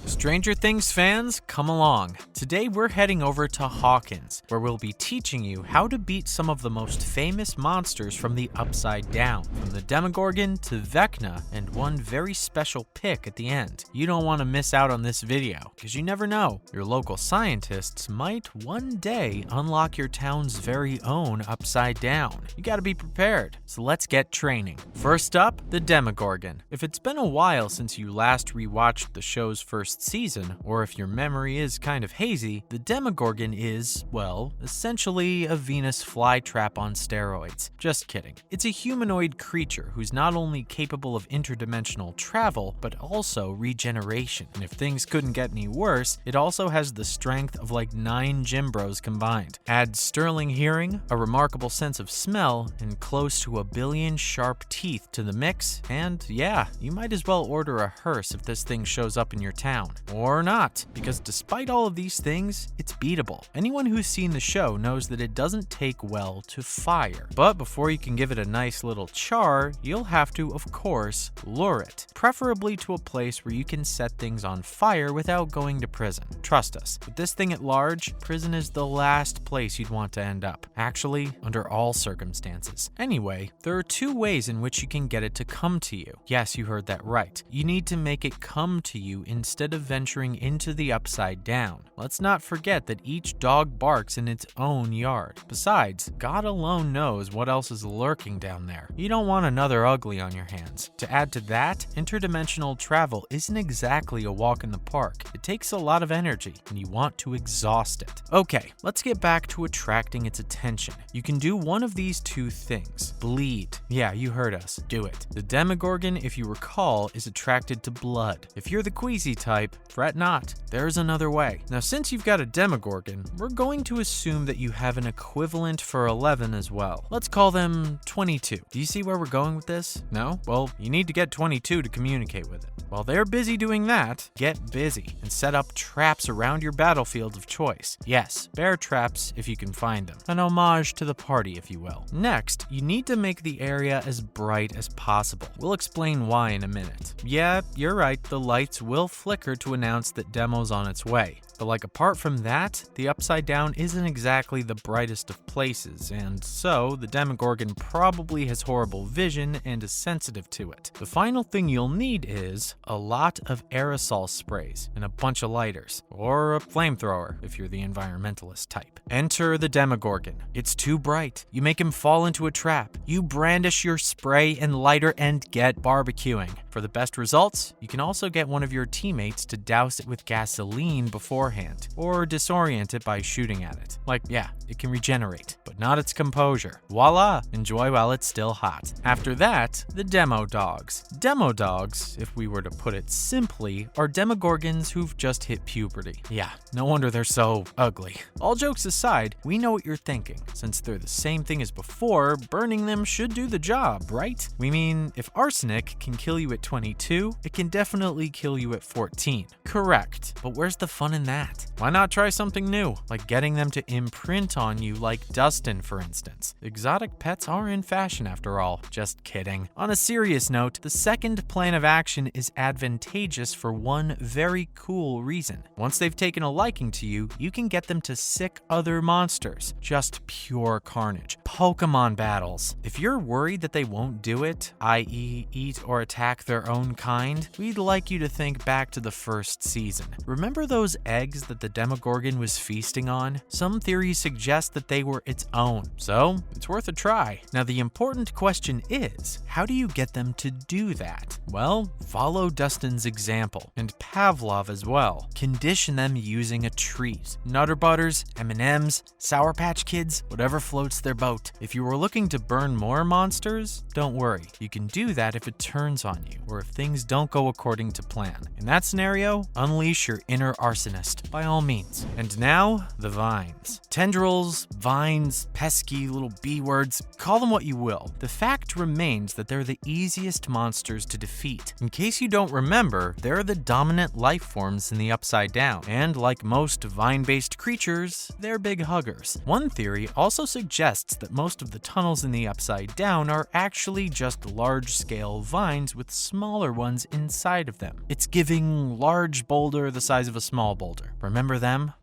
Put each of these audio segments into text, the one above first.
Stranger Things fans, come along. Today we're heading over to Hawkins, where we'll be teaching you how to beat some of the most famous monsters from the Upside Down, from the Demogorgon to Vecna, and one very special pick at the end. You don't want to miss out on this video, because you never know. Your local scientists might one day unlock your town's very own Upside Down. You gotta be prepared, so let's get training. First up, the Demogorgon. If it's been a while since you last rewatched the show's first season, or if your memory is kind of hazy, the Demogorgon is, well, essentially a Venus flytrap on steroids. Just kidding. It's a humanoid creature who's not only capable of interdimensional travel, but also regeneration. And if things couldn't get any worse, it also has the strength of like 9 gym bros combined. Add sterling hearing, a remarkable sense of smell, and close to 1 billion sharp teeth to the mix, and yeah, you might as well order a hearse if this thing shows up in your town. Or not, because despite all of these things, it's beatable. Anyone who's seen the show knows that it doesn't take well to fire. But before you can give it a nice little char, you'll have to, of course, lure it. Preferably to a place where you can set things on fire without going to prison. Trust us, with this thing at large, prison is the last place you'd want to end up. Actually, under all circumstances. Anyway, there are 2 ways in which you can get it to come to you. Yes, you heard that right. You need to make it come to you instead of venturing into the Upside Down. Let's not forget that each dog barks in its own yard. Besides, God alone knows what else is lurking down there. You don't want another ugly on your hands. To add to that, interdimensional travel isn't exactly a walk in the park. It takes a lot of energy, and you want to exhaust it. Okay, let's get back to attracting its attention. You can do one of these 2 things. Bleed. Yeah, you heard us. Do it. The Demogorgon, if you recall, is attracted to blood. If you're the queasy type, fret not. There's another way. Now, since you've got a Demogorgon, we're going to assume that you have an equivalent for 11 as well. Let's call them 22. Do you see where we're going with this? No? Well, you need to get 22 to communicate with it. While they're busy doing that, get busy and set up traps around your battlefield of choice. Yes, bear traps if you can find them. An homage to the party, if you will. Next, you need to make the area as bright as possible. We'll explain why in a minute. Yeah, you're right, the lights will flicker to announce that demo's on its way. But like apart from that, the Upside Down isn't exactly the brightest of places, and so the Demogorgon probably has horrible vision and is sensitive to it. The final thing you'll need is a lot of aerosol sprays and a bunch of lighters, or a flamethrower if you're the environmentalist type. Enter the Demogorgon. It's too bright. You make him fall into a trap. You brandish your spray and lighter and get barbecuing. For the best results, you can also get one of your teammates to douse it with gasoline beforehand, or disorient it by shooting at it. Like, yeah, it can regenerate, but not its composure. Voila! Enjoy while it's still hot. After that, the Demo Dogs. Demo Dogs, if we were to put it simply, are Demogorgons who've just hit puberty. Yeah, no wonder they're so ugly. All jokes aside, we know what you're thinking. Since they're the same thing as before, burning them should do the job, right? We mean, if arsenic can kill you at 22, it can definitely kill you at 14. Correct, but where's the fun in that? Why not try something new, like getting them to imprint on you like Dustin, for instance? Exotic pets are in fashion after all. Just kidding. On a serious note, the second plan of action is advantageous for one very cool reason. Once they've taken a liking to you, you can get them to sick other monsters. Just pure carnage. Pokemon battles. If you're worried that they won't do it, i.e. eat or attack their own kind, we'd like you to think back to the first season. Remember those eggs that the Demogorgon was feasting on? Some theories suggest that they were its own, so it's worth a try. Now the important question is, how do you get them to do that? Well, follow Dustin's example, and Pavlov as well. Condition them using a treat. Nutter Butters, M&Ms, Sour Patch Kids, whatever floats their boat. If you were looking to burn more monsters, don't worry. You can do that if it turns on you, or if things don't go according to plan. In that scenario, unleash your inner arsonist. interest, by all means. And now, the vines. Tendrils, vines, pesky little B-words, call them what you will. The fact remains that they're the easiest monsters to defeat. In case you don't remember, they're the dominant life forms in the Upside Down, and like most vine-based creatures, they're big huggers. One theory also suggests that most of the tunnels in the Upside Down are actually just large-scale vines with smaller ones inside of them. It's giving large boulder the size of a small boulder. Remember them?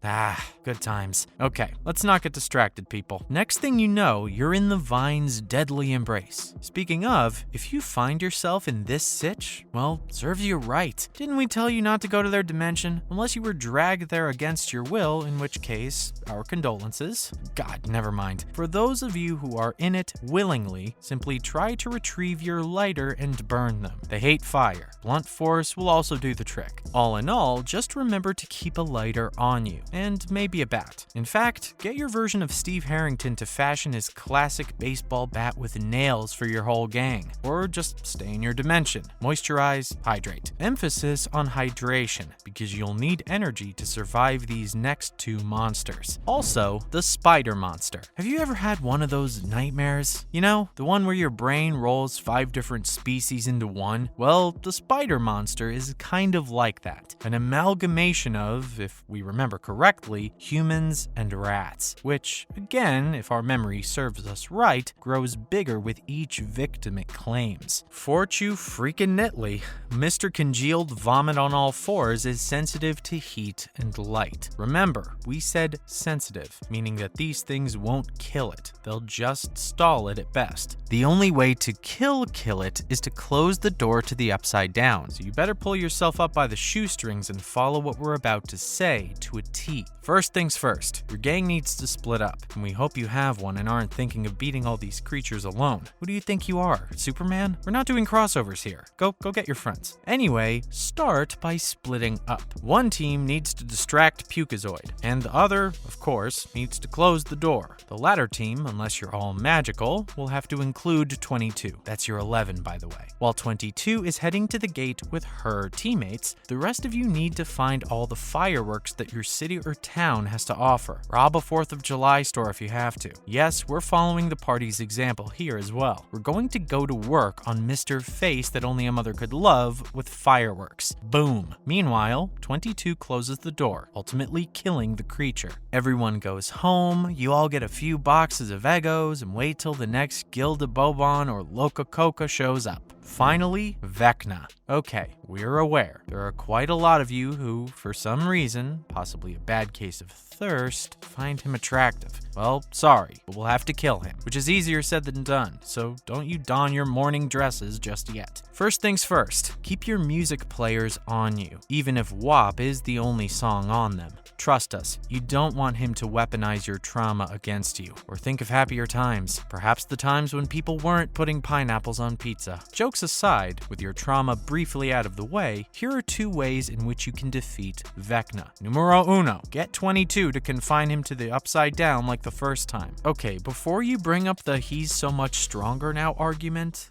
Good times. Okay, let's not get distracted, people. Next thing you know, you're in the vine's deadly embrace. Speaking of, if you find yourself in this sitch, well, serves you right. Didn't we tell you not to go to their dimension? Unless you were dragged there against your will, in which case, our condolences. God, never mind. For those of you who are in it willingly, simply try to retrieve your lighter and burn them. They hate fire. Blunt force will also do the trick. All in all, just remember to keep a lighter on you, and maybe a bat. In fact, get your version of Steve Harrington to fashion his classic baseball bat with nails for your whole gang, or just stay in your dimension. Moisturize, hydrate. Emphasis on hydration, because you'll need energy to survive these next two monsters. Also, the spider monster. Have you ever had one of those nightmares? You know, the one where your brain rolls 5 different species into one? Well, the spider monster is kind of like that. An amalgamation of, if we remember correctly, humans and rats, which, again, if our memory serves us right, grows bigger with each victim it claims. Fortu freaking nitly, Mr. Congealed Vomit on all fours is sensitive to heat and light. Remember, we said sensitive, meaning that these things won't kill it. They'll just stall it at best. The only way to kill it is to close the door to the Upside Down, so you better pull yourself up by the shoestrings and follow what we're about to say to a T. First things first, your gang needs to split up, and we hope you have one and aren't thinking of beating all these creatures alone. Who do you think you are, Superman? We're not doing crossovers here. Go get your friends. Anyway, start by splitting up. One team needs to distract Pukazoid, and the other, of course, needs to close the door. The latter team, unless you're all magical, will have to include 22. That's your 11, by the way. While 22 is heading to the gate with her teammates, the rest of you need to find all the fireworks that your city or town has to offer. Rob a 4th of July store if you have to. Yes, we're following the party's example here as well. We're going to go to work on Mr. Face that only a mother could love with fireworks. Boom. Meanwhile, 22 closes the door, ultimately killing the creature. Everyone goes home, you all get a few boxes of Eggos, and wait till the next Gilda Bobon or Loca Coca shows up. Finally, Vecna. Okay, we're aware. There are quite a lot of you who, for some reason, possibly a bad case of thirst, find him attractive. Well, sorry, but we'll have to kill him, which is easier said than done, so don't you don your morning dresses just yet. First things first, keep your music players on you, even if WAP is the only song on them. Trust us, you don't want him to weaponize your trauma against you, or think of happier times, perhaps the times when people weren't putting pineapples on pizza. Jokes aside, with your trauma briefly out of the way, here are 2 ways in which you can defeat Vecna. Numero uno, get 22 to confine him to the Upside Down like the first time. Okay, before you bring up the he's so much stronger now argument,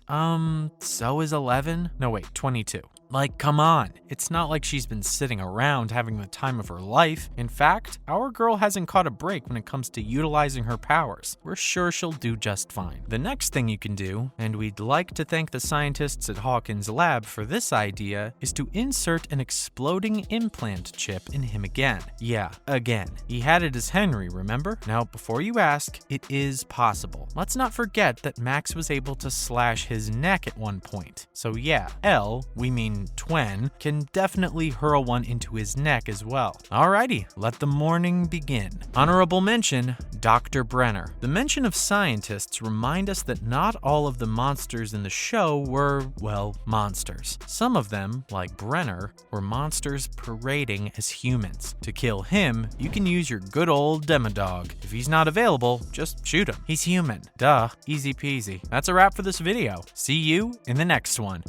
so is 11? No wait, 22. Like, come on. It's not like she's been sitting around having the time of her life. In fact, our girl hasn't caught a break when it comes to utilizing her powers. We're sure she'll do just fine. The next thing you can do, and we'd like to thank the scientists at Hawkins' lab for this idea, is to insert an exploding implant chip in him again. Yeah, again. He had it as Henry, remember? Now, before you ask, it is possible. Let's not forget that Max was able to slash his neck at one point. So yeah, L, we mean Twen, can definitely hurl one into his neck as well. Alrighty, let the morning begin. Honorable mention, Dr. Brenner. The mention of scientists remind us that not all of the monsters in the show were, well, monsters. Some of them, like Brenner, were monsters parading as humans. To kill him, you can use your good old Demodog. If he's not available, just shoot him. He's human. Duh, easy peasy. That's a wrap for this video. See you in the next one.